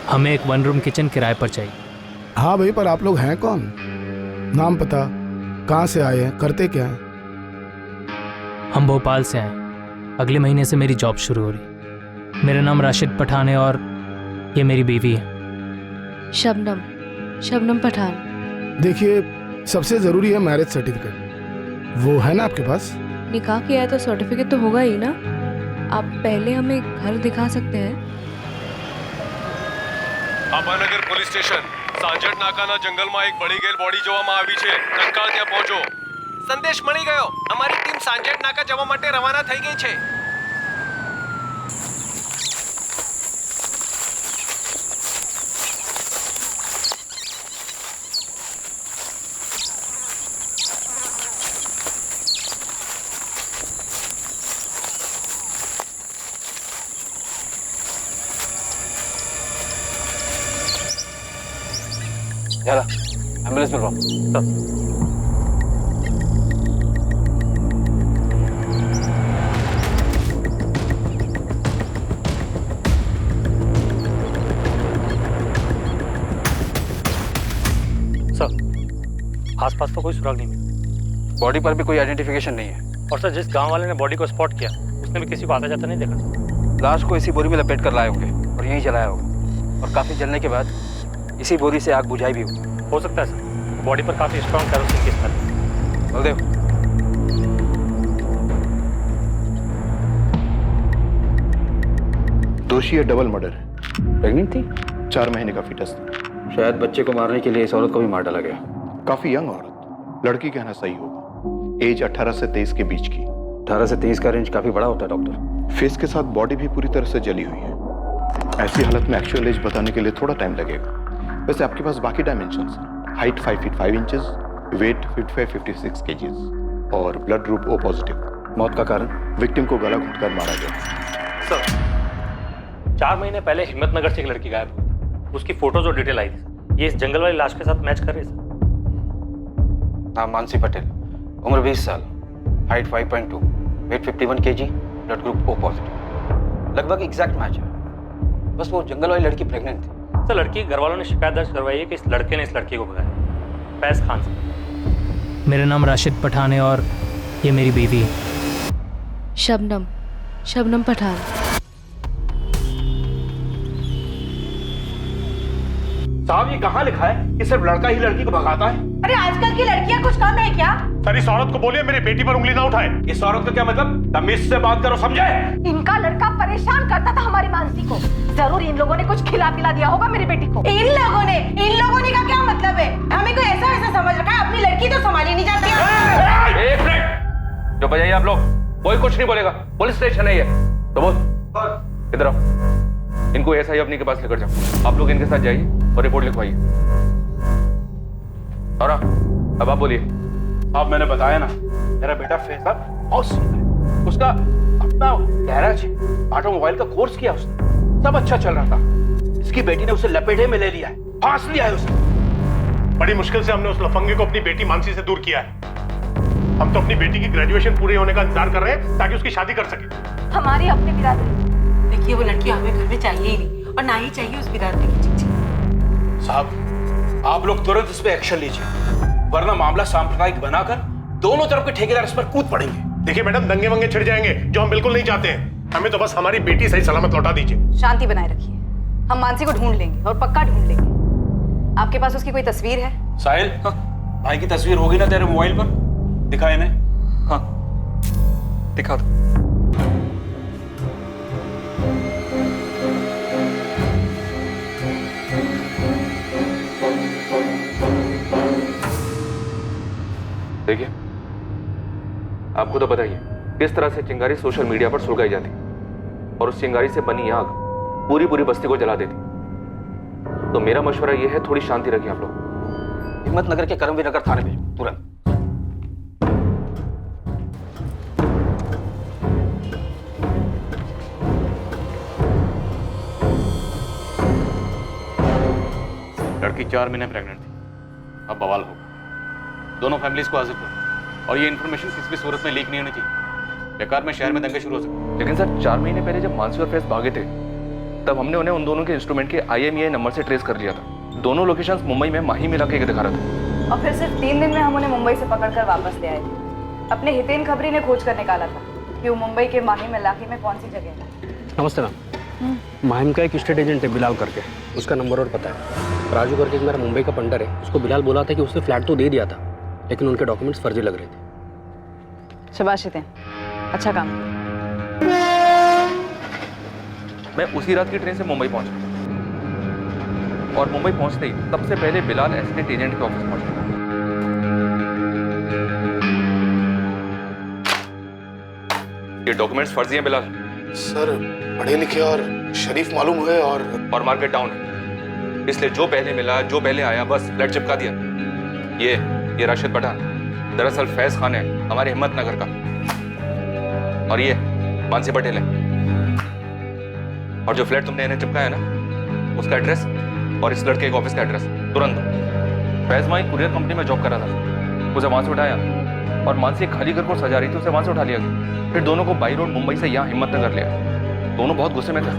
हमें एक 1 room kitchen किराए पर चाहिए। हाँ भाई, पर आप लोग हैं कौन? नाम पता, कहाँ से आए हैं, करते क्या हैं? हम भोपाल से आए। अगले महीने से मेरी जॉब शुरू हो रही। मेरा नाम राशिद पठान है और ये मेरी बीवी है। शबनम पठान। देखिए, सबसे ज़रूरी है मैरिज सर्टिफिकेट। वो है ना आपके पास? निकाह किया है तो सर्टिफिकेट तो होगा ही ना। आप पहले हमें घर दिखा सकते हैं? આભાનગર પોલીસ સ્ટેશન સાંજટ નાકાના જંગલમાં એક બળી ગયેલ બોડી જોવામાં આવી છે. તત્કાળ ત્યાં પહોંચો. સંદેશ મળી ગયો. અમારી ટીમ સાંજટ નાકા જવા માટે રવાના થઈ ગઈ છે. ज़्यादा एम्बुलेंस मिल रहा सर, आसपास तो कोई सुराग नहीं मिला। बॉडी पर भी कोई आइडेंटिफिकेशन नहीं है। और सर, जिस गांव वाले ने बॉडी को स्पॉट किया उसने भी किसी को आता जाता नहीं देखा। लाश को इसी बोरी में लपेट कर लाए होंगे और यहीं जलाया होगा, और काफ़ी जलने के बाद इसी बोरी से आग बुझाई भी होगी। हो सकता है सर, बॉडी पर काफ़ी स्ट्रॉन्ग कैरोसिन की स्मेल है। बलदेव, दोषी है डबल मर्डर है। प्रेग्नेंट थी? 4 महीने का फीटस था। शायद बच्चे को मारने के लिए इस औरत को भी मार डाला गया। काफी यंग औरत, लड़की कहना सही होगा। एज 18 से 23 के बीच की। 18 से 23 का रेंज काफ़ी बड़ा होता है डॉक्टर। फेस के साथ बॉडी भी पूरी तरह से जली हुई है। ऐसी हालत में एक्चुअल एज बताने के लिए थोड़ा टाइम लगेगा। वैसे आपके पास बाकी डायमेंशंस हैं। Height 5 feet 5 inches, weight 55-56 KGs और ब्लड ग्रुप O पॉजिटिव। मौत का कारण? विक्टिम को गला घोंटकर मारा गया। सर, 4 महीने पहले हिम्मतनगर से एक लड़की गायब हुई। उसकी फोटोज और डिटेल आई थी। ये इस जंगल वाली लाश के साथ मैच कर रही है सर। नाम मानसी पटेल, उम्र 20 साल, height 5.2, weight 51 KG, blood group O positive. लगभग एग्जैक्ट मैच है। बस वो जंगल वाली लड़की प्रेग्नेंट थी। सर, लड़की के घर वालों ने शिकायत दर्ज करवाई है कि इस लड़के ने इस लड़की को भगाया। फैज खान से। मेरा नाम राशिद पठान है और ये मेरी बीवी है। शबनम पठान। साहब, ये कहाँ लिखा है कि सिर्फ लड़का ही लड़की को भगाता है? अरे आजकल की लड़कियां कुछ कम है क्या? सर, इस औरत को बोलिए मेरी बेटी पर उंगली ना उठाए। इस औरत का क्या मतलब? तमीज से बात करो, समझे? इनका लड़का परेशान करता था हमारी मानसी को। जरूर इन लोगों ने कुछ खिला पिला दिया होगा मेरी बेटी को। इन लोगों ने का क्या मतलब है? हमें कोई ऐसा वैसा समझ रखा है। अपनी लड़की तो संभाली नहीं जाती है। एक मिनट, जो बजाइए आप लोग। कोई कुछ नहीं बोलेगा, पुलिस स्टेशन है ये। तो बोल, इधर आओ। इनको SI अपनी के पास लेकर जाओ। आप लोग इनके साथ जाइए और रिपोर्ट लिखवाइए। और अब आप बोलिए। अब मैंने बताया ना, मेरा बेटा फैसला बहुत सुंदर है। उसका अपना गैराज है, ऑटोमोबाइल का कोर्स किया उसने, सब अच्छा चल रहा था। इसकी बेटी ने उसे लपेटे में ले लिया है, फांस लिया है उसे। बड़ी मुश्किल से हमने उस लफंगे को अपनी बेटी मानसी से दूर किया है। हम तो अपनी बेटी की ग्रेजुएशन पूरे होने का इंतजार कर रहे हैं ताकि उसकी शादी कर सके। हमारी अपनी बिरादरी। देखिए, वो लड़की हमें घर में चाहिए ही नहीं और ना ही चाहिए उस बिरादरी की चिट्ठी। साहब, आप लोग तुरंत इस पे एक्शन लीजिए, वरना मामला सांप्रदायिक बनाकर दोनों तरफ के ठेकेदार इस पर कूद पड़ेंगे। देखिए मैडम, दंगे वंगे छिड़ जाएंगे जो हम बिल्कुल नहीं चाहते हैं। हमें तो बस हमारी बेटी सही सलामत लौटा दीजिए। शांति बनाए रखिए। हम मानसी को ढूंढ लेंगे और पक्का ढूंढ लेंगे। आपके पास उसकी कोई तस्वीर है? साहिल, भाई की तस्वीर होगी ना तेरे मोबाइल पर? दिखा इन्हें। हाँ, दिखा दो। देखिए, आपको तो बताइए किस तरह से चिंगारी सोशल मीडिया पर सुलगाई जाती और उस चिंगारी से बनी आग पूरी पूरी बस्ती को जला देती। तो मेरा मशवरा यह है, थोड़ी शांति रखिए आप लोग। हिम्मतनगर के करमवीर नगर थाने भेजो तुरंत। लड़की 4 महीने प्रेग्नेंट थी। अब बवाल होगा। दोनों फैमिलीज को हाजिर करो और ये इन्फॉर्मेशन किसी भी सूरत में लीक नहीं होनी चाहिए। बेकार में शहर में दंगे शुरू हो सकते। लेकिन सर, 4 महीने पहले जब मानसी और फैज भागे थे तब हमने उन्हें उन दोनों के इंस्ट्रूमेंट के IMEI नंबर से ट्रेस कर लिया था। दोनों लोकेशंस मुंबई में माही में इलाके के दिखा रहे थे। और फिर सिर्फ 3 दिन में हम उन्हें मुंबई से पकड़कर वापस ले आए थे। अपने हितेन खबरी ने खोज कर निकाला था कि वो मुंबई के माहिम इलाके में कौन सी जगह है। नमस्ते मैम। माहिम का एक स्टेट एजेंट है बिलाल करके, उसका नंबर और पता है। राजू करके एक मेरा मुंबई का पंडर है, उसको बिलाल बोला था कि उसने फ्लैट तो दे दिया था, लेकिन उनके डॉक्यूमेंट्स फर्जी लग रहे थे। शाबाश हितेन, अच्छा काम। मैं उसी रात की ट्रेन से मुंबई पहुंचा और मुंबई पहुंचते ही सबसे पहले बिलाल एस्टेट एजेंट के ऑफिस पहुंचा। ये डॉक्यूमेंट्स फर्जी हैं बिलाल। सर पढ़े लिखे और शरीफ मालूम हुए और मार्केट डाउन है, इसलिए जो पहले मिला जो पहले आया बस फ्लैट चिपका दिया। ये राशिद पठान दरअसल फैज खान है हमारे हिम्मत नगर का, और ये मानसी पटेल है। और जो फ्लैट तुमने इन्हें चिपकाया ना, उसका एड्रेस और इस लड़के के ऑफिस का एड्रेस तुरंत। फैज वहाँ कुरियर कंपनी में जॉब कर रहा था, उसे वहां से उठाया और मानसी खाली घर को सजा रही थी, उसे वहां से उठा लिया गया। फिर दोनों को बाई रोड मुंबई से यहाँ हिम्मत नगर लिया। दोनों बहुत गुस्से में थे।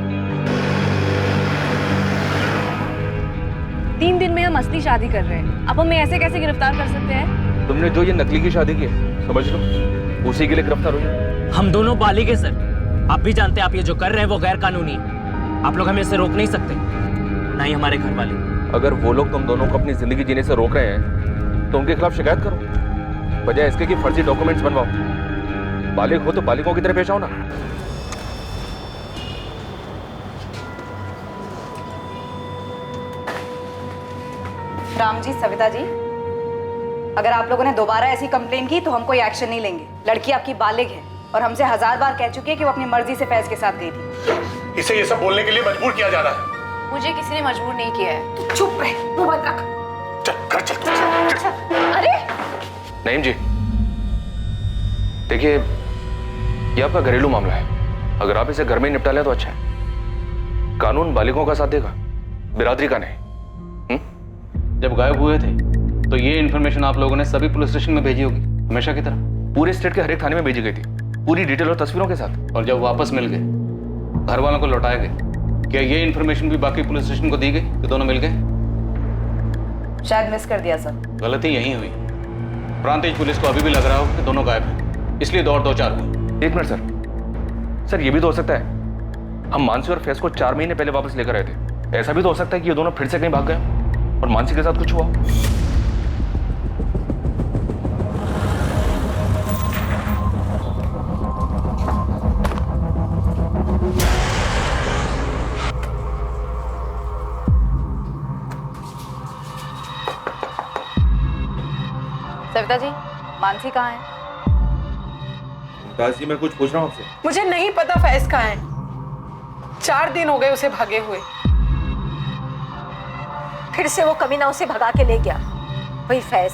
3 दिन में हम असली शादी कर रहे हैं, अब हमें ऐसे कैसे गिरफ्तार कर सकते हैं? तुमने जो ये नकली की शादी की है, समझ लो उसी के लिए गिरफ्तार हुई। हम दोनों बालिग हैं सर, आप भी जानते हैं आप ये जो कर रहे हैं वो गैर कानूनी है। आप लोग हमें इससे रोक नहीं सकते, ना ही हमारे घर वाले। अगर वो लोग तुम दोनों को अपनी जिंदगी जीने से रोक रहे हैं तो उनके खिलाफ शिकायत करो, बजाय इसके कि फर्जी डॉक्यूमेंट्स बनवाओ। बालिग हो तो बालिगों की तरह पेश आओ ना। राम जी, सविता जी, अगर आप लोगों ने दोबारा ऐसी कंप्लेन की तो हम कोई एक्शन नहीं लेंगे। लड़की आपकी बालिग है और हमसे 1000 बार कह चुकी है कि वो अपनी मर्जी से फैज के साथ गई थी। इसे ये सब बोलने के लिए मजबूर किया जा रहा है। मुझे किसी ने मजबूर नहीं किया है। तू चुप रह, मुंह बंद रख। चल घर चल, तू चल। अरे नईम जी, देखिए ये आपका घरेलू मामला है, अगर आप इसे घर में निपटा लें तो अच्छा है। कानून बालिगों का साथ देगा, बिरादरी का नहीं। जब गायब हुए थे तो ये इन्फॉर्मेशन आप लोगों ने सभी पुलिस स्टेशन में भेजी होगी, हमेशा की तरह। पूरे स्टेट के हर एक थाने में भेजी गई थी, पूरी डिटेल और तस्वीरों के साथ। और जब वापस मिल गए, घर वालों को लौटाए गए, क्या ये इन्फॉर्मेशन भी बाकी पुलिस स्टेशन को दी गई कि दोनों मिल गए? शायद मिस कर दिया सर। गलती यही हुई। प्रांतीय पुलिस को अभी भी लग रहा हो कि दोनों गायब हैं, इसलिए दौड़ 2-4 हुई। 1 मिनट सर, ये भी तो हो सकता है हम मानसी और फैज को 4 महीने पहले वापस लेकर आए थे। ऐसा भी तो हो सकता है कि ये दोनों फिर से कहीं भाग गए और मानसी के साथ कुछ हुआ। सविता जी, मानसी कहाँ है? दास जी, मैं कुछ पूछ रहा हूँ आपसे। मुझे नहीं पता फैज कहाँ है। 4 दिन हो गए उसे भागे हुए। फिर से वो कमीना उसे भगा के ले गया, वही फैज।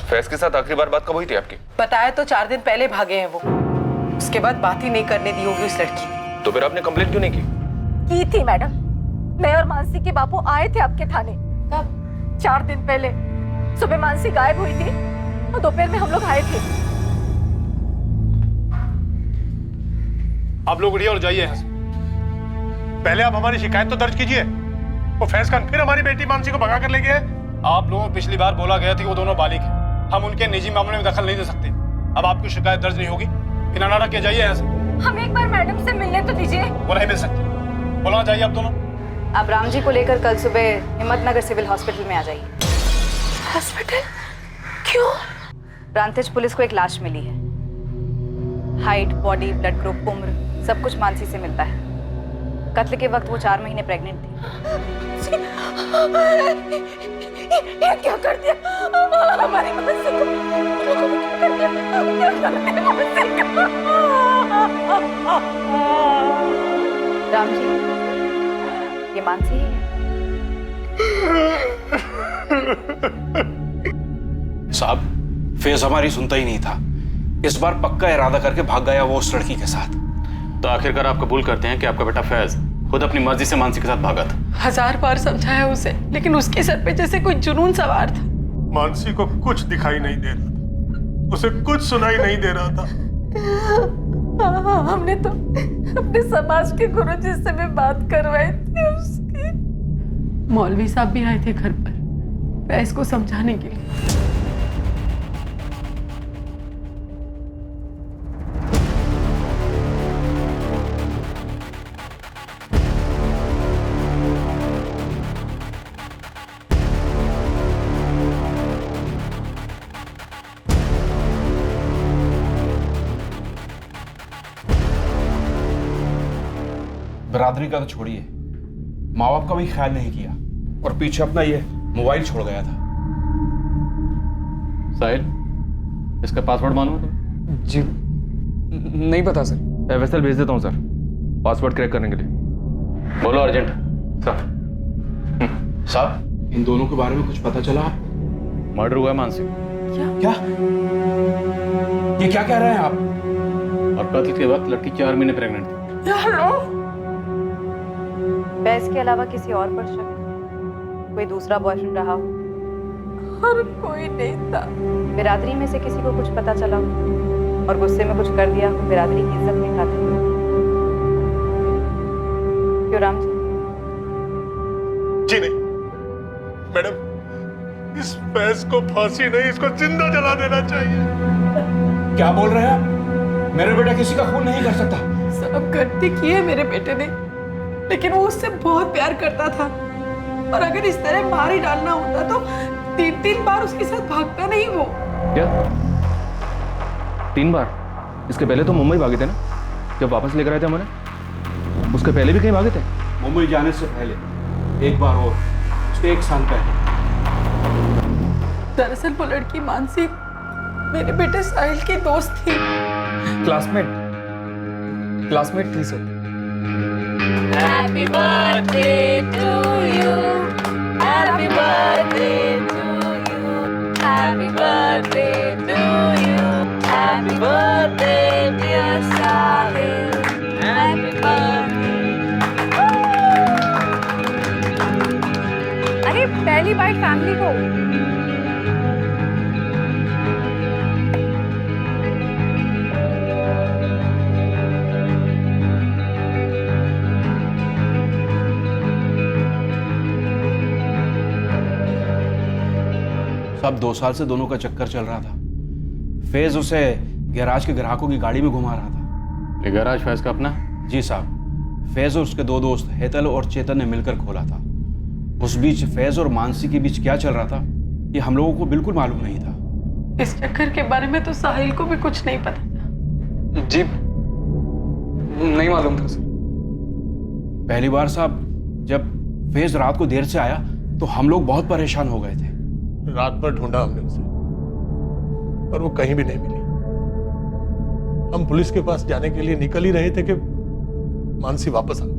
फैज के साथ आखिरी बार बात कब हुई थी आपकी? बताया तो 4 दिन पहले भागे हैं वो, उसके बाद बात ही नहीं करने दी होगी उस लड़की ने। तो फिर आपने कंप्लेंट क्यों नहीं की? की थी मैडम, मैं और मानसी के बापू आए थे आपके थाने। कब? 4 दिन पहले। सुबह मानसी गायब हुई थी और दोपहर में हम लोग आए थे। आप लोग उठिए और जाइए यहाँ से। पहले आप हमारी शिकायत तो दर्ज कीजिए। वो फैज खान फिर हमारी बेटी मानसी को भगा कर ले गए। आप लोगों को पिछली बार बोला गया था कि वो दोनों बालिग हैं, हम उनके निजी मामले में दखल नहीं दे सकते। अब आपकी शिकायत दर्ज नहीं होगी, बिना नाटक किए जाइए यहाँ से। हम एक बार मैडम से मिलने तो दीजिए। वो नहीं मिल सकती, बोला जाइए आप दोनों। आप राम जी को लेकर कल सुबह हिम्मत नगर सिविल हॉस्पिटल में आ जाइए। हॉस्पिटल? क्यों? प्रांतिज पुलिस को एक लाश मिली है। हाइट, बॉडी, ब्लड ग्रुप, उम्र सब कुछ मानसी से मिलता है। कत्ल के वक्त वो 4 महीने प्रेग्नेंट थी। ये क्या कर दिया हमारी मानसी को? क्या कर दिया मानसी को? राम जी, ये मानसी ही है। साहब, फैज हमारी सुनता ही नहीं था। इस बार पक्का इरादा करके भाग गया वो उस लड़की के साथ। तो आखिरकार आप कबूल करते हैं कि आपका बेटा फैज खुद अपनी मर्जी से मानसी के साथ भागा था? 1000 बार समझाया उसे, लेकिन उसके सर पे जैसे कोई जुनून सवार था। मानसी को कुछ दिखाई नहीं दे रहा था, उसे कुछ सुनाई नहीं दे रहा था। हमने तो अपने समाज के गुरुजी से भी बात करवाई थी उसकी। मौलवी साहब भी आए थे घर पर फैज को समझाने के लिए। बरादरी का तो छोड़िए, माँ बाप का भी ख्याल नहीं किया और पीछे अपना ये मोबाइल छोड़ गया था। साहिल, इसका पासवर्ड मालूम है तुम्हें? जी नहीं पता सर। एफएसएल भेज देता हूँ सर, पासवर्ड क्रैक करने के लिए। बोलो अर्जेंट सर। साहब, इन दोनों के बारे में कुछ पता चला? मर्डर हुआ है मानसी। क्या? ये क्या कह रहे हैं आप? और कत्ल के वक्त लड़की 4 महीने प्रेग्नेंट थी। फैज के अलावा किसी और पर शक? कोई दूसरा बॉयफ्रेंड रहा हो? और कोई नहीं था। बिरादरी में से किसी को कुछ पता चला हो और गुस्से में कुछ कर दिया हो, बिरादरी की इज्जत नहीं खाते? क्यों राम जी? जी नहीं मैडम, इस फैज को फांसी नहीं, इसको जिंदा जला देना चाहिए। क्या बोल रहे हैं आप? मेरा बेटा किसी का खून नहीं कर सकता। सब गलती की है मेरे बेटे ने, लेकिन वो उससे बहुत प्यार करता था। और अगर इस तरह मार ही डालना होता तो 3 बार उसके साथ भागता नहीं वो। क्या 3 बार? इसके पहले तो मुंबई भागे थे ना, जब वापस लेकर आए थे हमारे। उसके पहले भी कहीं भागे थे? मुंबई जाने से पहले एक बार और, उसके 1 साल पहले। दरअसल वो लड़की मानसी मेरे बेटे साहिल की दोस्त थी। क्लासमेट थी sir. Happy birthday to you. Happy birthday to you. Happy birthday to you. Happy birthday dear Sahil. Happy birthday. अरे पहली बाइट फैमिली को। अब 2 साल से दोनों का चक्कर चल रहा था। फैज उसे गैराज के ग्राहकों की गाड़ी में घुमा रहा था। ये गैराज फैज का अपना? जी साहब, फैज और उसके 2 दोस्त हेतल और चेतन ने मिलकर खोला था। उस बीच फैज और मानसी के बीच क्या चल रहा था ये हम लोगों को बिल्कुल मालूम नहीं था। इस चक्कर के बारे में तो साहिल को भी कुछ नहीं पता था। जी नहीं मालूम था सर। पहली बार साहब जब फैज रात को देर से आया तो हम लोग बहुत परेशान हो गए थे। रात भर ढूंढा हमने उसे, पर वो कहीं भी नहीं मिली। हम पुलिस के पास जाने के लिए निकल ही रहे थे कि मानसी वापस आ गई।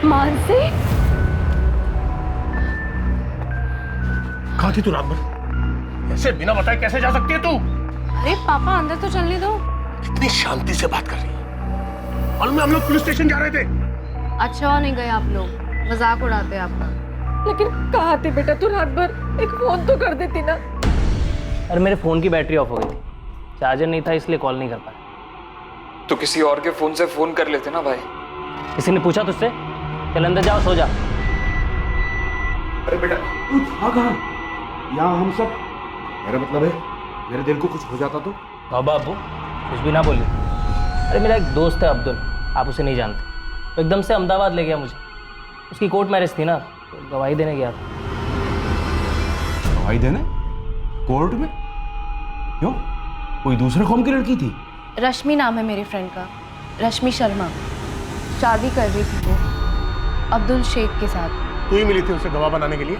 मानसी? कहाँ थी तू रात भर? ऐसे बिना बताए कैसे जा सकती है तू? अरे पापा अंदर तो चलने दो। कितनी शांति से बात कर रही है। और हम लोग पुलिस स्टेशन जा रहे थे। अच्छा हो नहीं गए आप लोग, मजाक उड़ाते हैं आपका। लेकिन कहाँ थे बेटा तू रात भर? एक फोन तो कर देती ना। अरे मेरे फ़ोन की बैटरी ऑफ हो गई थी, चार्जर नहीं था इसलिए कॉल नहीं कर पाया। तो किसी और के फोन से फोन कर लेते ना भाई। किसी ने पूछा तुझसे? चल अंदर जाओ, सो जा। अरे बेटा तू था कहाँ? यहाँ हम सब, मेरा मतलब है मेरे दिल को कुछ हो जाता तो? बाबू कुछ भी ना बोलिए। अरे मेरा एक दोस्त है अब्दुल, आप उसे नहीं जानते, तो एकदम से अहमदाबाद ले गया मुझे। उसकी कोर्ट मैरिज थी ना, तो गवाही देने गया था। गवाही देने? कोर्ट में? क्यों? कोई दूसरे कौम की लड़की थी? रश्मि नाम है मेरे फ्रेंड का, रश्मि शर्मा। शादी कर रही थी वो अब्दुल शेख के साथ। तू ही मिली थी उसे गवाह बनाने के लिए?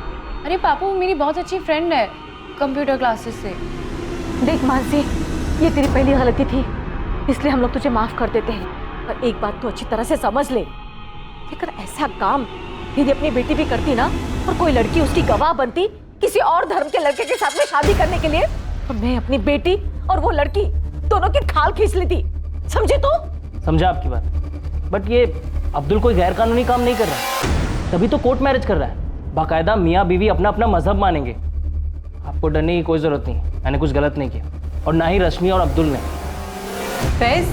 अरे पापा, वो मेरी बहुत अच्छी फ्रेंड है कंप्यूटर क्लासेस से। देख मानसी, ये तेरी पहली गलती थी, इसलिए हम लोग तुझे माफ कर देते हैं। पर एक बात तो अच्छी तरह से समझ ले, अगर ऐसा काम यदि अपनी बेटी भी करती ना और कोई लड़की उसकी गवाह बनती किसी और धर्म के लड़के के साथ में शादी करने के लिए, और मैं अपनी बेटी और वो लड़की दोनों की खाल खींच लेती। समझे तू? समझा आपकी बात, बट ये अब्दुल कोई गैर कानूनी काम नहीं कर रहा, तभी तो कोर्ट मैरिज कर रहा है। बाकायदा मियाँ बीवी अपना अपना मजहब मानेंगे। आपको डरने की कोई जरूरत नहीं, मैंने कुछ गलत नहीं किया, और ना ही रश्मि और अब्दुल ने। फैज,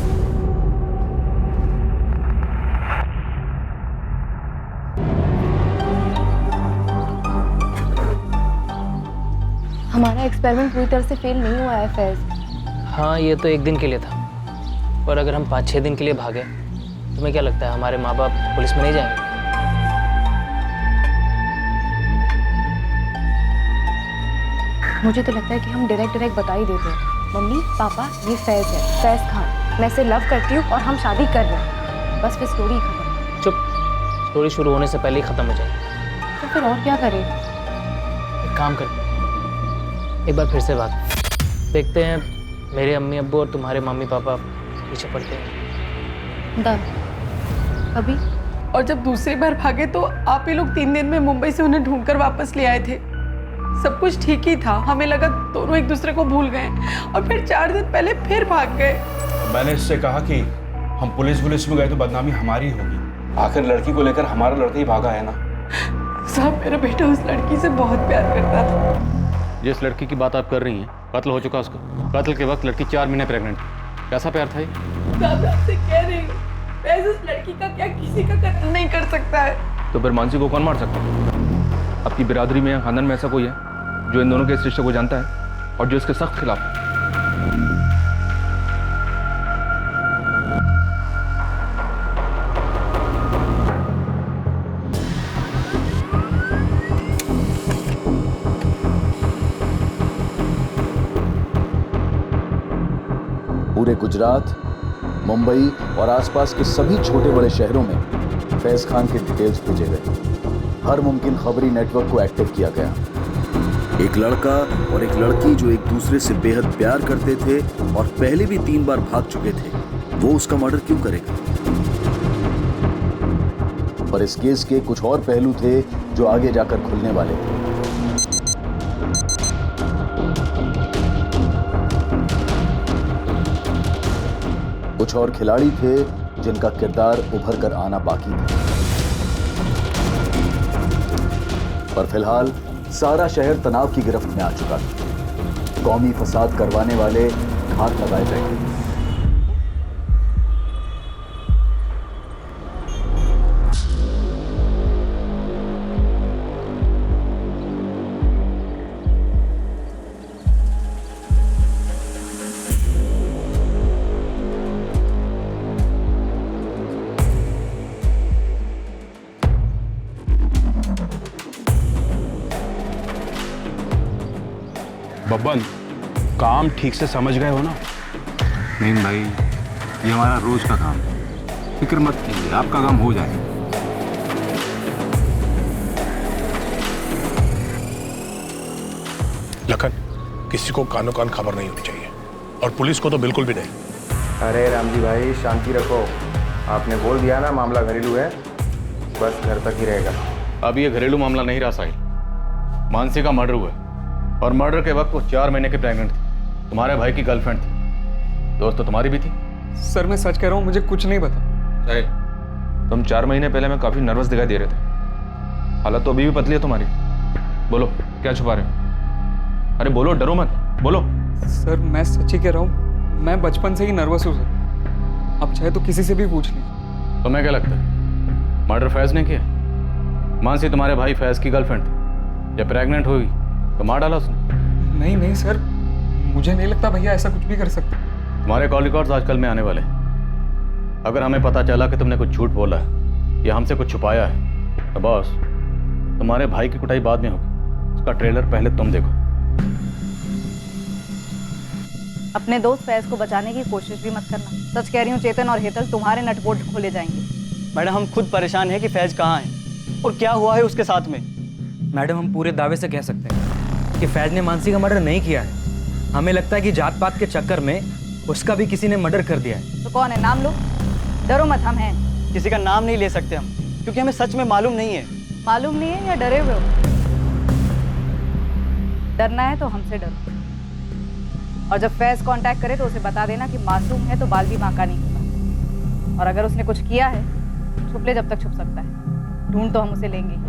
हमारा एक्सपेरिमेंट पूरी तरह से फेल नहीं हुआ है फैज। हाँ, ये तो एक दिन के लिए था, पर अगर हम 5-6 दिन के लिए भागे, तुम्हें क्या लगता है हमारे माँ बाप पुलिस में नहीं जाएंगे? मुझे तो लगता है कि हम डायरेक्ट बता ही देते हैं, मम्मी पापा ये फैज है, फैज खान, मैं इसे लव करती हूँ और हम शादी कर रहे हैं, बस फिर स्टोरी खत्म। चुप, स्टोरी शुरू होने से पहले ही ख़त्म हो जाएगी। तो फिर और क्या करें? एक काम कर, एक बार फिर से बात देखते हैं, मेरे अम्मी अब्बू और तुम्हारे मम्मी पापा पीछे पड़ते हैं। डन। अभी? और जब दूसरी बार भागे तो आप ही लोग 3 दिन में मुंबई से उन्हें ढूंढकर वापस ले आए थे। सब कुछ ठीक ही था, हमें लगा दोनों एक दूसरे को भूल गए, और फिर 4 दिन पहले फिर भाग गए। मैंने इससे कहा कि हम पुलिस में गए तो बदनामी हमारी होगी। आखिर लड़की को लेकर हमारा लड़का ही भागा है ना। साहब, मेरा बेटा उस लड़की से बहुत प्यार करता था। जिस लड़की की बात आप कर रही हैं, कत्ल हो चुका उसका। कत्ल के वक्त लड़की 4 महीने प्रेग्नेंट थी। कैसा प्यार था ये? साहब, आपसे कह रही हूँ, वैसे उस लड़की का क्या किसी का कत्ल नहीं कर सकता है। तो फिर मानसी को कौन मार सकता है? आपकी बिरादरी में या खानदान में ऐसा कोई है जो इन दोनों के इस रिश्ते को जानता है और जो इसके सख्त खिलाफ है? पूरे गुजरात, मुंबई और आसपास के सभी छोटे बड़े शहरों में फैज खान के डिटेल्स भेजे गए। हर मुमकिन खबरी नेटवर्क को एक्टिव किया गया। एक लड़का और एक लड़की जो एक दूसरे से बेहद प्यार करते थे और पहले भी 3 बार भाग चुके थे, वो उसका मर्डर क्यों करेगा? पर इस केस के कुछ और पहलू थे जो आगे जाकर खुलने वाले थे। कुछ और खिलाड़ी थे जिनका किरदार उभर कर आना बाकी था। पर फिलहाल सारा शहर तनाव की गिरफ्त में आ चुका था। कौमी फसाद करवाने वाले घात लगाए बैठे थे। बब्बन, काम ठीक से समझ गए हो ना? नहीं भाई, ये हमारा रोज का काम है, फिक्र मत कीजिए, आपका काम हो जाएगा। लखन, किसी को कानो कान खबर नहीं होनी चाहिए, और पुलिस को तो बिल्कुल भी नहीं। अरे रामजी भाई, शांति रखो। आपने बोल दिया ना मामला घरेलू है, बस घर तक ही रहेगा। अब ये घरेलू मामला नहीं रहा साहिल। मानसी का मर्डर हुआ है, और मर्डर के वक्त वो 4 महीने की प्रेग्नेंट थी। तुम्हारे भाई की गर्लफ्रेंड थी। दोस्त तो तुम्हारी भी थी। सर, मैं सच कह रहा हूँ, मुझे कुछ नहीं पता। साहिल, तुम 4 महीने पहले मैं काफी नर्वस दिखाई दे रहे थे। हालत तो अभी भी पतली है तुम्हारी। बोलो, क्या छुपा रहे हो? अरे बोलो, डरो मत, बोलो। सर, मैं सच ही कह रहा हूँ, मैं बचपन से ही नर्वस हूँ सर। अब चाहे तो किसी से भी पूछ लीजिए। तुम्हें क्या लगता है मर्डर फैज ने किया? मानसी तुम्हारे भाई फैज की गर्लफ्रेंड थी। जब प्रेग्नेंट हुई तो मार डाला उसने। नहीं नहीं सर, मुझे नहीं लगता भैया ऐसा कुछ भी कर सकता। तुम्हारे कॉल रिकॉर्ड्स आजकल में आने वाले। अगर हमें पता चला कि तुमने कुछ झूठ बोला है या हमसे कुछ छुपाया है, तो बॉस, तुम्हारे भाई की कुटाई बाद में होगी। उसका ट्रेलर पहले तुम देखो। अपने दोस्त फैज को बचाने की कोशिश भी मत करना। सच कह रही हूँ, चेतन और हेतल तुम्हारे नटबोल्ट खोले जाएंगे। मैडम, हम खुद परेशान हैं कि फैज कहाँ है और क्या हुआ है उसके साथ में। मैडम, हम पूरे दावे से कह सकते हैं कि फैज ने मानसी का मर्डर नहीं किया है। हमें लगता है कि जात पात के चक्कर में उसका भी किसी ने मर्डर कर दिया है। तो कौन है? नाम लो। डरो मत, हम हैं। किसी का नाम नहीं ले सकते हम, क्योंकि हमें सच में मालूम नहीं है। मालूम नहीं है या डरे हुए हो? डरना है तो हमसे डरो। और जब फैज कांटेक्ट करे तो उसे बता देना कि मासूम है तो बाल भी बांका नहीं होता। और अगर उसने कुछ किया है छुप ले जब तक छुप सकता है। ढूंढ तो हम उसे लेंगे ही।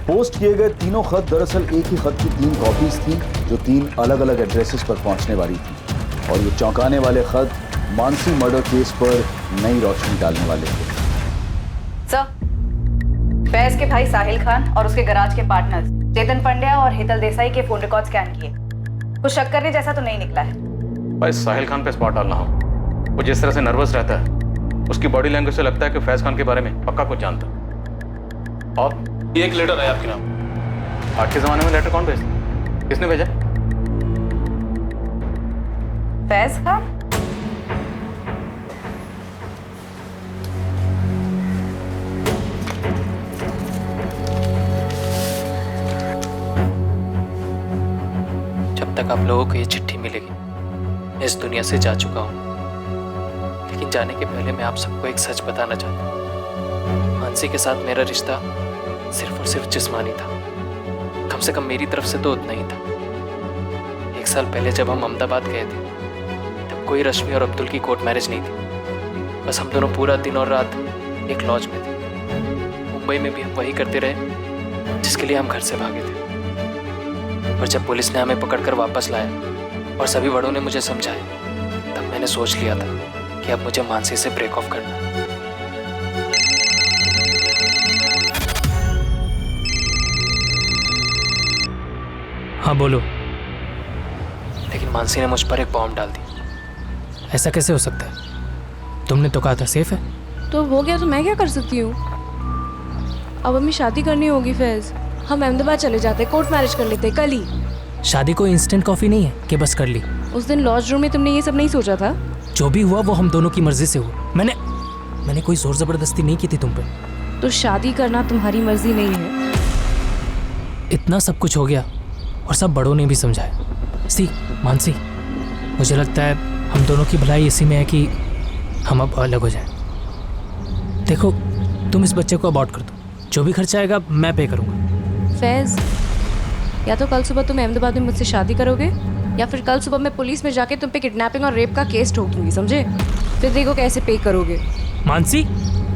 पोस्ट किए गए तीनों खत दरअसल एक ही खत की 3 कॉपीज थी जो 3 अलग अलग एड्रेसेस पर पहुंचने वाली थी। और ये चौंकाने वाले खत मानसी मर्डर केस पर नई रोशनी डालने वाले थे। सर, फैज के भाई साहिल खान और उसके गराज के पार्टनर्स चेतन पंड्या और हेतल देसाई के फोन रिकॉर्ड स्कैन किए। कुछ शक करने जैसा तो नहीं निकला है। भाई साहिल खान पे स्पॉट डालना हो। वो जिस तरह से नर्वस रहता है, उसकी बॉडी लैंग्वेज से लगता है कि फैज खान के बारे में पक्का कुछ जानता है। और ये एक लेटर है आपके नाम। आज के जमाने में लेटर कौन भेजता? किसने भेजा? फैज खान? जब तक आप लोगों को ये चिट्ठी मिलेगी मैं इस दुनिया से जा चुका हूँ। लेकिन जाने के पहले मैं आप सबको एक सच बताना चाहता हूँ। मानसी के साथ मेरा रिश्ता सिर्फ और सिर्फ जिस्मानी था। कम से कम मेरी तरफ से तो उतना ही था। 1 साल पहले जब हम अहमदाबाद गए थे तब कोई रश्मि और अब्दुल की कोर्ट मैरिज नहीं थी। बस हम दोनों पूरा दिन और रात एक लॉज में थे। मुंबई में भी हम वही करते रहे जिसके लिए हम घर से भागे थे। पर जब पुलिस ने हमें पकड़कर वापस लाया और सभी बड़ों ने मुझे समझाया तब मैंने सोच लिया था कि अब मुझे मानसी से ब्रेक ऑफ करना है। हाँ बोलो। लेकिन मानसी ने मुझ पर एक बॉम्ब डाल दी। ऐसा कैसे हो सकता है? तुमने तो कहा था सेफ है। तो हो गया तो मैं क्या कर सकती हूँ? अब हमें शादी करनी होगी फैज। हम अहमदाबाद चले जाते, कोर्ट मैरिज कर लेते कल ही। शादी कोई इंस्टेंट कॉफी नहीं है कि बस कर ली। उस दिन लॉज रूम में तुमने ये सब नहीं सोचा था? जो भी हुआ वो हम दोनों की मर्जी से हुआ। मैंने कोई जोर जबरदस्ती नहीं की थी तुम पे। तो शादी करना तुम्हारी मर्जी नहीं है? इतना सब कुछ हो गया और सब बड़ों ने भी समझाया। मानसी, मुझे लगता है हम दोनों की भलाई इसी में है कि हम अब अलग हो जाएं। देखो, तुम इस बच्चे को अबॉर्ट कर दो, जो भी खर्चा आएगा मैं पे करूँगा। फैज, या तो कल सुबह तुम अहमदाबाद में मुझसे शादी करोगे या फिर कल सुबह मैं पुलिस में जाके तुम पे किडनैपिंग और रेप का केस ठोक दूंगी, समझे? फिर देखो कैसे पे करोगे। मानसी,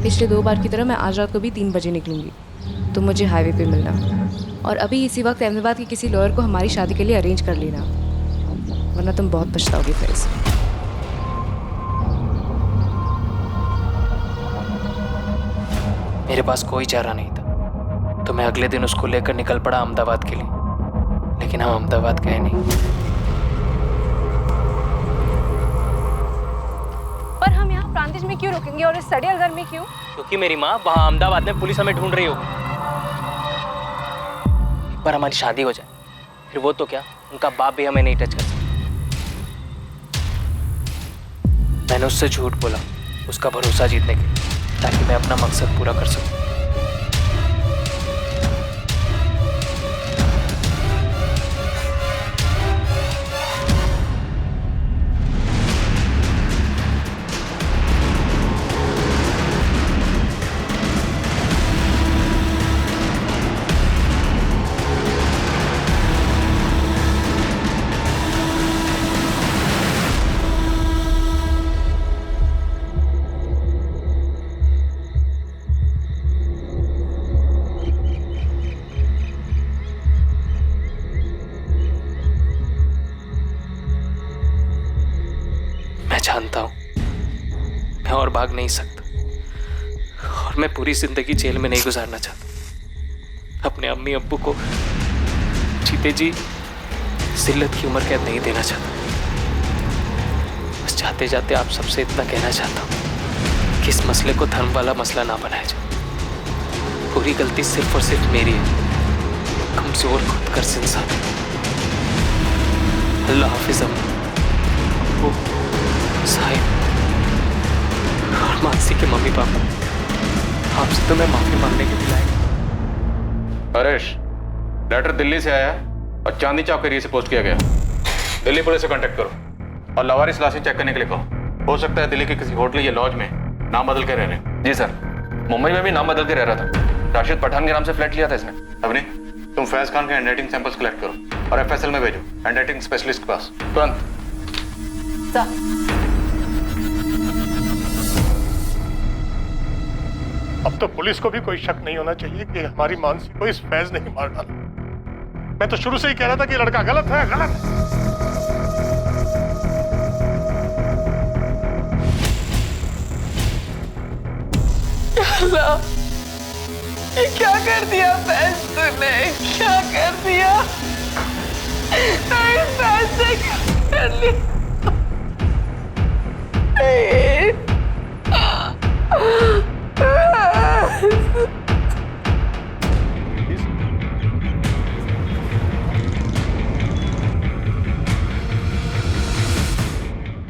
पिछले 2 बार की तरह मैं आज रात को भी 3 बजे निकलूंगी। तुम मुझे हाईवे पे मिलना और अभी इसी वक्त अहमदाबाद के किसी लॉयर को हमारी शादी के लिए अरेंज कर लेना, वरना तुम बहुत पछताओगे फैज। मेरे पास कोई चारा नहीं था तो मैं अगले दिन उसको लेकर निकल पड़ा अहमदाबाद के लिए। लेकिन हम अहमदाबाद गए नहीं। पर हम यहाँ प्रांतिज में क्यों रुकेंगे और इस सड़ियल घर में क्यों? क्योंकि मेरी माँ वहाँ अहमदाबाद में पुलिस हमें ढूंढ रही होगी। एक बार हमारी शादी हो जाए फिर वो तो क्या, उनका बाप भी हमें नहीं टच कर सकता। मैंने उससे झूठ बोला उसका भरोसा जीतने के लिए, ताकि मैं अपना मकसद पूरा कर सकूं। जानता हूं मैं और भाग नहीं सकता और मैं पूरी जिंदगी जेल में नहीं गुजारना चाहता। अपने अम्मी अब्बू को जीते जी जिल्लत की उम्र कैद नहीं देना चाहता। बस जाते जाते आप सबसे इतना कहना चाहता हूं कि इस मसले को धर्म वाला मसला ना बनाया जाए। पूरी गलती सिर्फ और सिर्फ मेरी है। कमजोर खुदगर्ज इंसान। अल्लाह हाफिज अम्मू, साहिब और मानसी के मम्मी पापा, आपसे तो मैं माफी मांगने के लिए आया। हरेश, लेटर दिल्ली से आया और चांदी चौक एरिया से पोस्ट किया गया। दिल्ली पुलिस से कांटेक्ट करो और लावारिस लाशें चेक करने के लिए कहो। हो सकता है दिल्ली के किसी होटल या लॉज में नाम बदल के रह रहे। जी सर, मुंबई में भी नाम बदल के रह रहा था। राशिद पठान के नाम से फ्लैट लिया था इसने। अवनी, तुम फैज खान के हैंडराइटिंग सैंपल्स कलेक्ट करो और एफएसएल में भेजो, हैंडराइटिंग स्पेशलिस्ट के पास तुरंत। अब तो पुलिस को भी कोई शक नहीं होना चाहिए कि हमारी मानसी को इस फैज ने ही मार डाला। मैं तो शुरू से ही कह रहा था कि लड़का गलत है, गलत है। अल्लाह, ये क्या कर दिया फैज तूने? क्या कर दिया? नहीं, फैज से क्या कर लिया?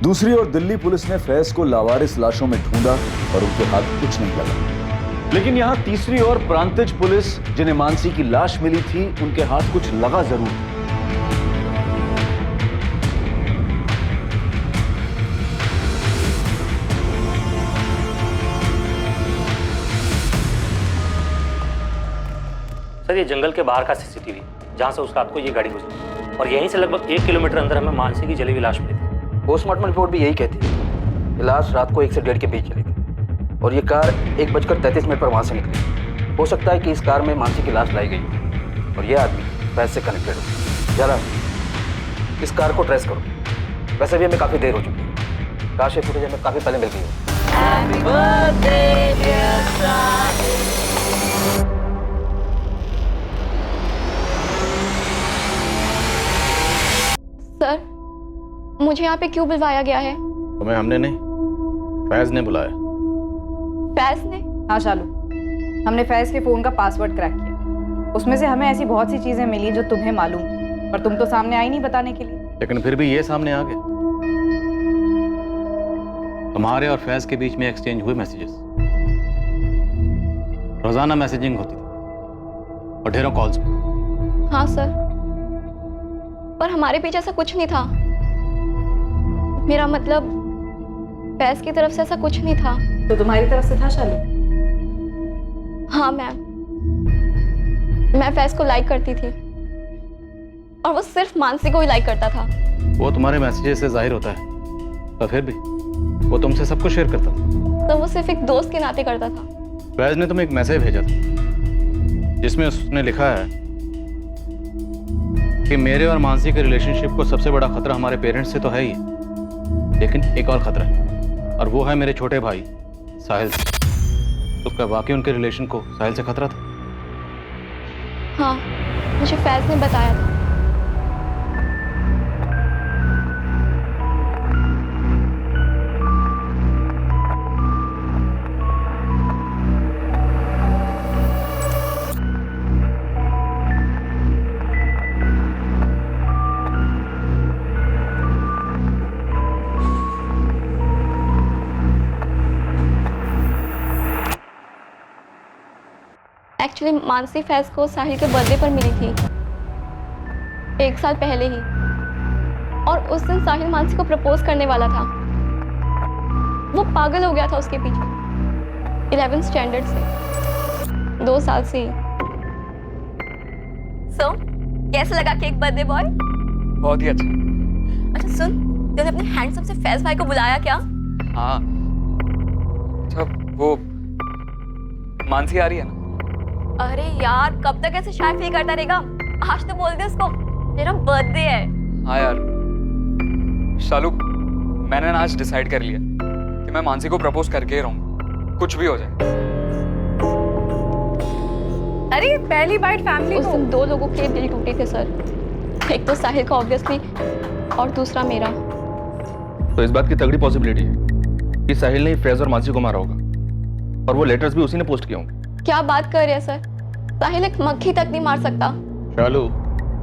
दूसरी ओर दिल्ली पुलिस ने फैज को लावारिस लाशों में ढूंढा और उनके हाथ कुछ नहीं लगा। लेकिन यहां तीसरी ओर प्रांतिज पुलिस, जिन्हें मानसी की लाश मिली थी, उनके हाथ कुछ लगा जरूर। सर, ये जंगल के बाहर का सीसीटीवी, जहाँ से उस रात को ये गाड़ी गुजरी, और यहीं से लगभग 1 किलोमीटर अंदर हमें मानसी की जली हुई लाश मिली थी। पोस्टमार्टम रिपोर्ट भी यही कहती है कि लाश रात को 1 से 1:30 के बीच चली थी और ये कार 1:33 पर वहां से निकली। हो सकता है कि इस कार में मानसी की लाश लाई गई और ये आदमी फैज से कनेक्टेड हो। जरा इस कार को ट्रेस करो। वैसे भी हमें काफी देर हो चुकी है, कार से फुटेज हमें काफी पहले मिल गई है। सर, मुझे यहाँ पे क्यों बुलवाया गया है? तुम्हें हमने नहीं, फैज ने बुलाया। फैज ने? हाँ शालू, हमने फैज के फोन का पासवर्ड क्रैक किया। उसमें से हमें ऐसी बहुत सी चीजें मिली जो तुम्हें मालूम थी, पर तुम तो सामने आई नहीं बताने के लिए। लेकिन फिर भी ये सामने आ गया। तुम्हारे और फैज के बीच में एक्सचेंज हुए मैसेजेस, रोजाना मैसेजिंग होती थी और ढेरों कॉल्स भी। हाँ सर, पर हमारे पीछे ऐसा कुछ नहीं था। मेरा मतलब फैज की तरफ से ऐसा कुछ नहीं था। तो तुम्हारी तरफ से था शालू? हाँ मैम, मैं फैज को लाइक करती थी और वो सिर्फ मानसी को ही लाइक करता था। वो तुम्हारे मैसेजेस से जाहिर होता है, पर फिर भी वो तुमसे सब कुछ शेयर करता था। तो वो सिर्फ एक दोस्त के नाते करता था। फैज ने तुम्हें एक मैसेज भेजा था जिसमें उसने लिखा है कि मेरे और मानसी के रिलेशनशिप को सबसे बड़ा खतरा हमारे पेरेंट्स से तो है ही, लेकिन एक और खतरा है, और वो है मेरे छोटे भाई साहिल से। उसका वाकई उनके रिलेशन को साहिल से खतरा था। हाँ, मुझे फैज ने बताया था। एक्चुअली मानसी फैज को साहिल के बर्थडे पर मिली थी 1 साल पहले ही, और उस दिन साहिल मानसी को प्रपोज करने वाला था। वो पागल हो गया था उसके पीछे 11th स्टैंडर्ड से 2 साल से ही। सो कैसा लगा केक बर्थडे बॉय? बहुत ही अच्छा। अच्छा सुन, तूने अपने हैंडसम से फैज भाई को बुलाया क्या? हाँ, अच्छा वो मानसी आ रही है ना? अरे यार, कब तक ऐसे शाय फील करता रहेगा? आज तो बोल दे उसको तेरा बर्थडे है। हाँ यार शालू, मैंने ना आज डिसाइड कर लिया कि मैं मानसी को प्रपोज करके ही रहूंगा, कुछ भी हो जाए। अरे पहली बाइट फैमिली। उस दिन 2 लोगों के दिल टूटे थे सर, एक तो साहिल का ऑब्वियसली और दूसरा मेरा। तो इस बात की तगड़ी पॉसिबिलिटी है कि साहिल ने फैज और मानसी को मारा होगा, और वो लेटर्स भी उसी ने पोस्ट किए होंगे। क्या बात कर रहे हैं सर? साहिल एक मक्खी तक नहीं मार सकता। शालू,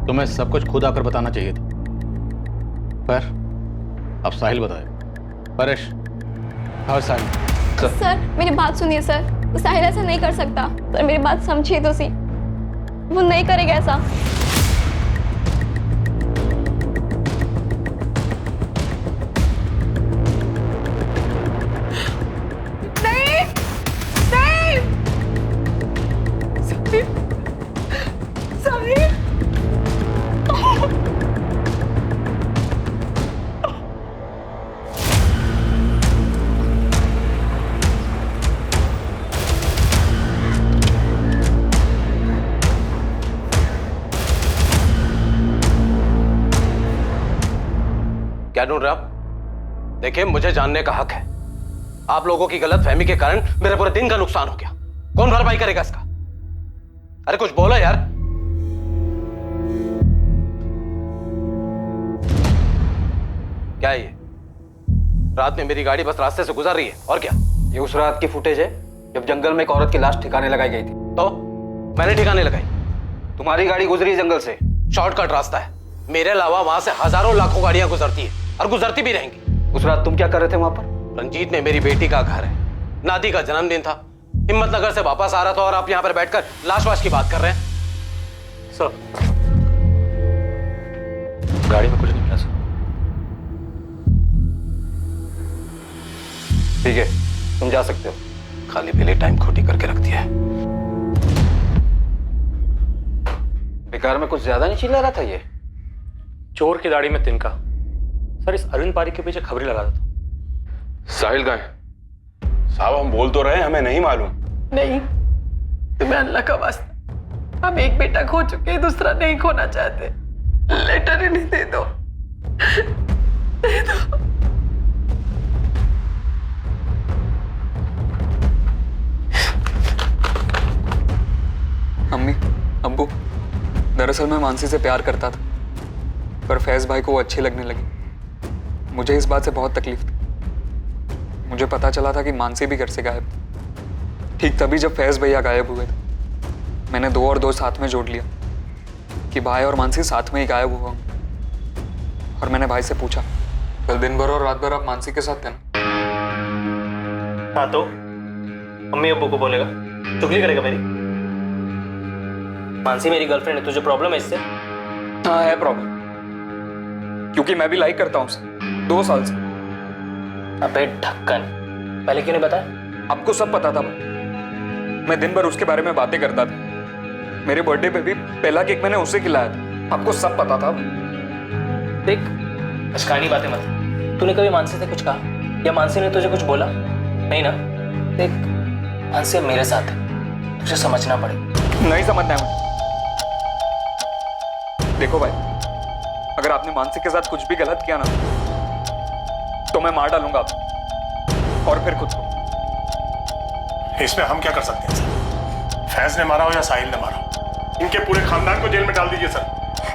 तुम्हें सब कुछ खुद आकर बताना चाहिए था। पर अब साहिल बताए। परेश, हाँ साहिल। सर मेरी बात सुनिए सर, साहिल ऐसा नहीं कर सकता सर, मेरी बात समझिए तो सी, वो नहीं करेगा ऐसा। नहीं नहीं साहिल, साहिल। क्या ढूंढ रहे आप? देखिए, मुझे जानने का हक है। आप लोगों की गलत फहमी के कारण मेरे पूरे दिन का नुकसान हो गया। कौन भरपाई करेगा इसका? अरे कुछ बोलो यार। क्या है ये? रात में मेरी गाड़ी बस रास्ते से गुजर रही है, और क्या? ये उस रात की फुटेज है जब जंगल में एक औरत की लाश ठिकाने लगाई गई थी। तो मैंने ठिकाने लगाई। तुम्हारी गाड़ी गुजरी जंगल से। शॉर्टकट रास्ता है। मेरे अलावा वहां से हजारों लाखों गाड़ियां गुजरती है और गुजरती भी रहेंगी। उस रात तुम क्या कर रहे थे वहां पर? रंजीत ने मेरी बेटी का घर है, नादी का जन्मदिन था, हिम्मतनगर से वापस आ रहा था और आप यहां पर बैठकर लाश वाश की बात कर रहे हैं। सर गाड़ी में कुछ नहीं मिला सर। ठीक है, तुम जा सकते हो। खाली पहले टाइम खोटी करके रख दिया है। बेकार में कुछ ज्यादा नहीं चिल्ला रहा था ये? चोर की दाढ़ी में तिनका। सर इस अरविंद पारिक के पीछे खबरी लगा था। साहिल कहाँ है? साहब हम बोल तो रहे हैं, हमें नहीं मालूम। नहीं, तुम्हें अल्लाह का वास्ता, हम एक बेटा खो चुके हैं, दूसरा नहीं खोना चाहते। लेटर इन्हें दे दो, दे दो। अम्मी, अब्बू, दरअसल मैं मानसी से प्यार करता था, पर फैज भाई को वो अच्छी लगने लगी। मुझे इस बात से बहुत तकलीफ थी। मुझे पता चला था कि मानसी भी घर से गायब थी। ठीक तभी जब फैज भैया गायब हुए थे, मैंने दो और दो साथ में जोड़ लिया कि भाई और मानसी साथ में ही गायब हुआ हूँ। और मैंने भाई से पूछा, कल दिन भर और रात भर आप मानसी के साथ थे ना? हाँ तो अम्मी अब्बू को बोलेगा, चुगली करेगा मेरी? मानसी मेरी गर्लफ्रेंड है, तुझे प्रॉब्लम है इससे? हाँ है प्रॉब्लम, क्योंकि मैं भी लाइक करता हूँ उसे 2 साल से। अबे ढक्कन, पहले क्यों नहीं बताया? आपको सब पता था। मैं दिन भर उसके बारे में बातें करता था। मेरे बर्थडे पे भी पहला केक मैंने उसे खिलाया था। आपको सब पता था। देख, अशकानी बातें मत। तूने कभी मानसी से कुछ कहा या मानसी ने तुझे कुछ बोला? नहीं ना? देख, मानसी अब मेरे साथ है, तुझे समझना पड़ेगा। नहीं समझना है मुझे। देखो भाई, अगर आपने मानसी के साथ कुछ भी गलत किया ना, तो मैं मार डालूंगा आपको, और फिर खुद को। इसमें हम क्या कर सकते हैं सर? फैज ने मारा हो या साहिल ने मारा हो, इनके पूरे खानदान को जेल में डाल दीजिए सर।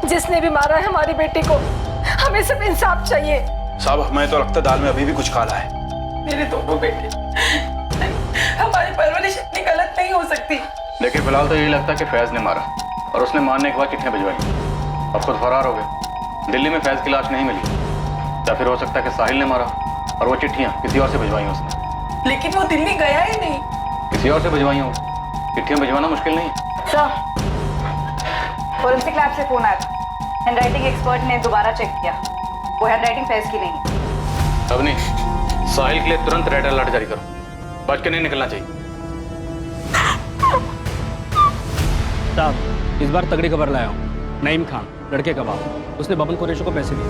जिसने भी मारा है हमारी बेटी को, हमें सिर्फ इंसाफ चाहिए। साहब हमें तो लगता है दाल में अभी भी कुछ काला है। मेरे दोनों बेटे, हमारी परवरिश इतनी गलत नहीं हो सकती। देखिए फिलहाल तो यही लगता है कि फैज ने मारा, और उसने मारने के बाद चिट्ठियां भिजवाई। अब खुद फरार हो गए। दिल्ली में फैज की लाश नहीं मिली, या फिर हो सकता है कि साहिल ने मारा और वो चिट्ठियां किसी और से भिजवाई उसने। लेकिन वो दिल्ली गया ही नहीं। किसी और से भिजवाई हो, चिट्ठियां भिजवाना मुश्किल नहीं है। सर, फोरेंसिक लैब से फोन आया था। हैंडराइटिंग एक्सपर्ट ने दोबारा चेक किया, वो हैंडराइटिंग फैज की नहीं है। अब नहीं, साहिल के लिए तुरंत रेड अलर्ट जारी करो, बच के नहीं निकलना चाहिए। साहब, इस बार तगड़ी खबर लाया हूँ। नईम खान, लड़के का बाप, उसने बबन कुरैशी को पैसे दिए।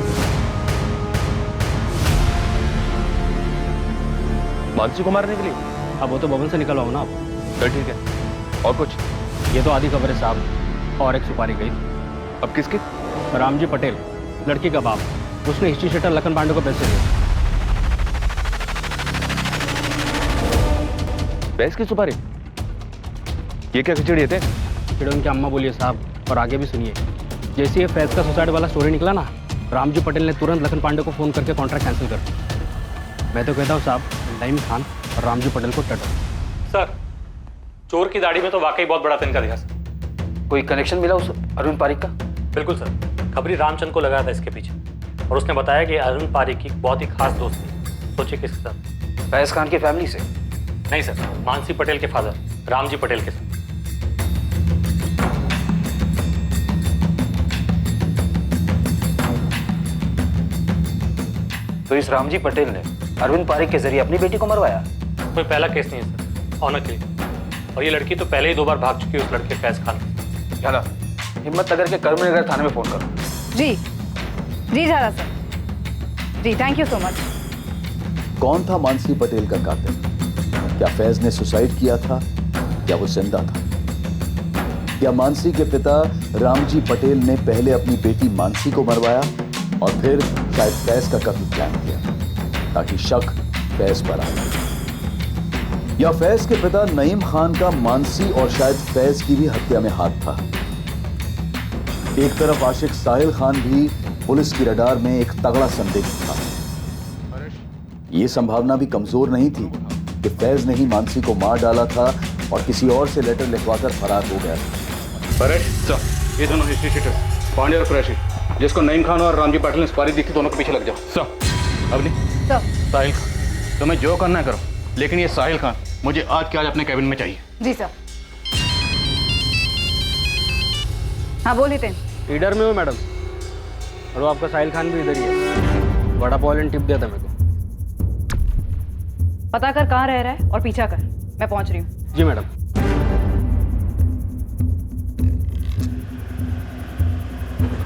मानसी को मारने के लिए? अब वो तो बबन से निकलवाओ ना आप। तो ठीक है, और कुछ? ये तो आधी खबर है साहब। और एक सुपारी गई। अब किसकी? रामजी पटेल, लड़की का बाप, उसने हिस्ट्री शीटर लखन पांडे को पैसे दिए। फैज की सुपारी? ये क्या खिचड़ी थे? खिचड़ी उनकी अम्मा बोलिए साहब, और आगे भी सुनिए। जैसे ये फैज का सुसाइड वाला स्टोरी निकला ना, रामजी पटेल ने तुरंत लखन पांडे को फोन करके कॉन्ट्रैक्ट कैंसिल कर दिया। मैं तो कहता हूँ साहब, नईम खान और रामजी पटेल को टटो। सर, चोर की दाढ़ी में तो वाकई बहुत बड़ा तिनका दिखा सर। कोई कनेक्शन मिला उस अरविंद पारिक का? बिल्कुल सर, खबरी रामचंद को लगाया था इसके पीछे। और उसने बताया कि अरुण पारिक की बहुत ही खास दोस्त थी। सोचिए किसके साथ? फैज खान की फैमिली से? नहीं सर, मानसी पटेल के फादर रामजी पटेल के साथ। तो इस रामजी पटेल ने अरविंद पारिक के जरिए अपनी बेटी को मरवाया? कोई पहला केस नहीं है सर, ऑनर क्लियर। और ये लड़की तो पहले ही 2 बार भाग चुकी है उस लड़के फैज खान से। झाला, हिम्मतनगर के कर्मनगर थाने में फोन करो। जी जी झाला सर, जी थैंक यू सो मच। कौन था मानसी पटेल का कातिल? क्या फैज ने सुसाइड किया था या वो जिंदा था? क्या मानसी के पिता रामजी पटेल ने पहले अपनी बेटी मानसी को मरवाया और फिर शायद फैज का कत्ल प्लान किया ताकि शक फैज पर आए? या फैज के पिता नईम खान का मानसी और शायद फैज की भी हत्या में हाथ था? एक तरफ आशिक साहिल खान भी पुलिस की रडार में एक तगड़ा संदिग्ध था। यह संभावना भी कमजोर नहीं थी कि फैज ने ही मानसी को मार डाला था और किसी और से लेटर लिखवाकर फरार हो गया था। परेश सर, ये दोनों हिस्ट्री शीटर पांडे और कुरैशी, जिसको नईम खान और रामजी पटेल ने सुपारी दी थी, दोनों के पीछे लग जाओ। सर अवनी, साहिल खान, तुम्हें जो करना है करो, लेकिन ये साहिल खान मुझे आज के आज अपने कैबिन में चाहिए। जी सर। हाँ बोलिए तेन। लीडर में हूँ मैडम, और वो आपका साहिल खान भी इधर ही है। वड़ा पाव वाले ने टिप दिया था मेरे को। पता कर कहाँ रह रहा है और पीछा कर, मैं पहुंच रही हूँ। जी मैडम।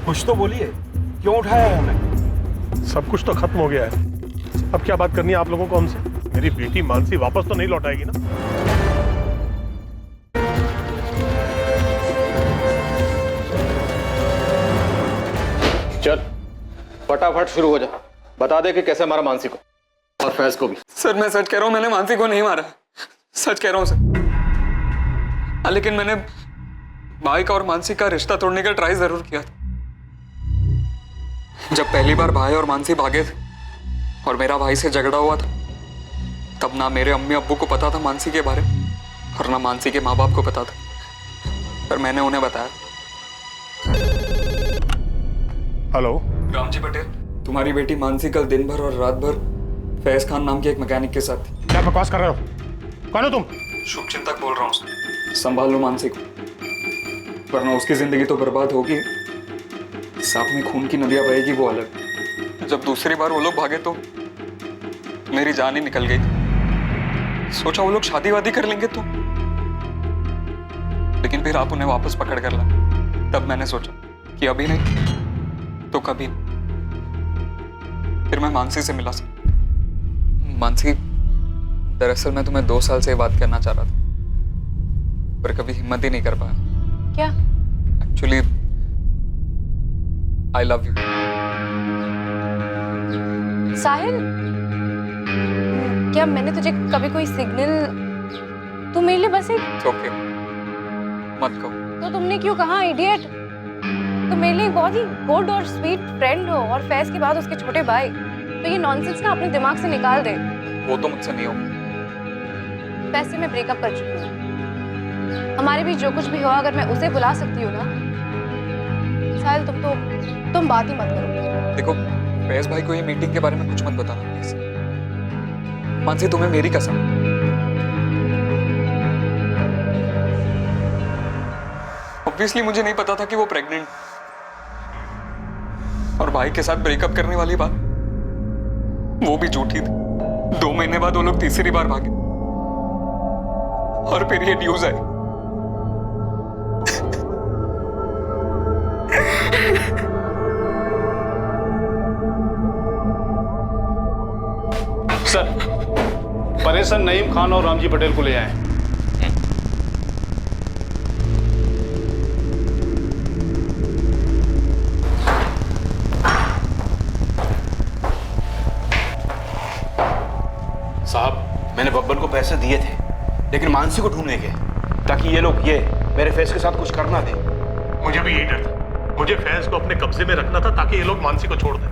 कुछ तो बोलिए, क्यों उठाया है हमें? सब कुछ तो खत्म हो गया है, अब क्या बात करनी है आप लोगों को हमसे? मेरी बेटी मानसी वापस तो नहीं लौटाएगी ना? चल फटाफट शुरू हो जा, बता दे कि कैसे मारा मानसी को और फैज को भी। सर मैं सच कह रहा हूँ, मैंने मानसी को नहीं मारा, सच कह रहा हूँ सर। लेकिन मैंने भाई का और मानसी का रिश्ता तोड़ने का ट्राई जरूर किया था। जब पहली बार भाई और मानसी भागे थे और मेरा भाई से झगड़ा हुआ था, तब ना मेरे अम्मी अब्बू को पता था मानसी के बारे में और ना मानसी के माँ बाप को पता था, पर मैंने उन्हें बताया। हेलो रामजी पटेल, तुम्हारी बेटी मानसी कल दिन भर और रात भर फैज खान नाम के एक मैकेनिक के साथ थी। क्या बकवास कर रहे हो? कौन हो तुम? शुभचिंतक बोल रहा हूँ, संभाल लो मानसी को, वरना उसकी जिंदगी तो बर्बाद होगी, साथ में खून की नदियां बहेगी वो अलग। जब दूसरी बार वो लोग भागे तो मेरी जान ही निकल गई। सोचा वो लोग शादी वादी कर लेंगे तो, लेकिन फिर आप उन्हें वापस पकड़ कर लाए। तब मैंने सोचा कि अभी नहीं तो कभी। फिर मैं मानसी से मिला। मानसी, दरअसल मैं तुम्हें 2 साल से बात करना चाह रहा था, पर कभी हिम्मत ही नहीं कर पाया। क्या? Actually I love you. Sahil, क्या मैंने तुझे कभी कोई सिग्नल? तू मेरे लिए बस एक ओके, मत कहो। तो तुमने क्यों कहा इडियट? तुम मेरे लिए बहुत ही गुड और स्वीट फ्रेंड हो और फैज के बाद उसके छोटे भाई। तो ये नॉनसेंस ना अपने दिमाग से निकाल दे। वो तो मुझसे नहीं हो। वैसे मैं ब्रेकअप कर चुकी हूँ। हमारे बीच जो कुछ भी हो, अगर मैं उसे बुला सकती हूँ ना। साहिल तुम बात ही मत करो। देखो फैज भाई को ये मीटिंग के बारे में कुछ मत बताना प्लीज। मानसी, तुम्हें मेरी कसम। ऑब्वियसली मुझे नहीं पता था कि वो प्रेग्नेंट, और भाई के साथ ब्रेकअप करने वाली बात वो भी झूठी थी। 2 महीने बाद वो लोग तीसरी बार भागे और फिर ये न्यूज आई। सर, परेश सर नईम खान और रामजी पटेल को ले आए। साहब, मैंने बब्बन को पैसे दिए थे, लेकिन मानसी को ढूंढने के, ताकि ये लोग मेरे फैज के साथ कुछ करना दे। मुझे भी यही डर था। मुझे फैज को अपने कब्जे में रखना था ताकि ये लोग मानसी को छोड़ दें,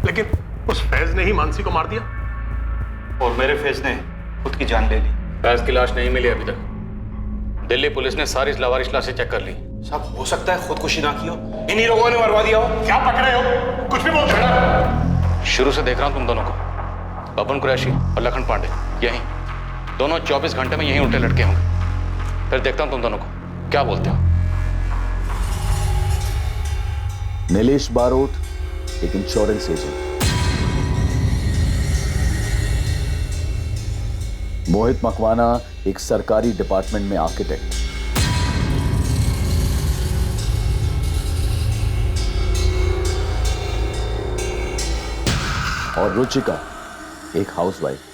लेकिन उस फैज ने ही मानसी को मार दिया और मेरे फैज ने खुद की जान ले ली। फैज की लाश नहीं मिली अभी तक। दिल्ली पुलिस ने सारी लावारिश लाशें चेक कर ली। साहब, हो सकता है खुदकुशी ना की हो, इन्हीं लोगों ने मरवा दिया हो। क्या पकड़े हो? कुछ भी बोल रहे हो? शुरू से देख रहा हूं तुम दोनों को, पवन कुरैशी और लखन पांडे यहीं दोनों 24 घंटे में यहीं उल्टे लटके होंगे। फिर देखता हूं तुम दोनों को क्या बोलते हो। नीलेश बारोट एक इंश्योरेंस एजेंट, मोहित मकवाना एक सरकारी डिपार्टमेंट में आर्किटेक्ट, और रुचिका एक हाउसवाइफ।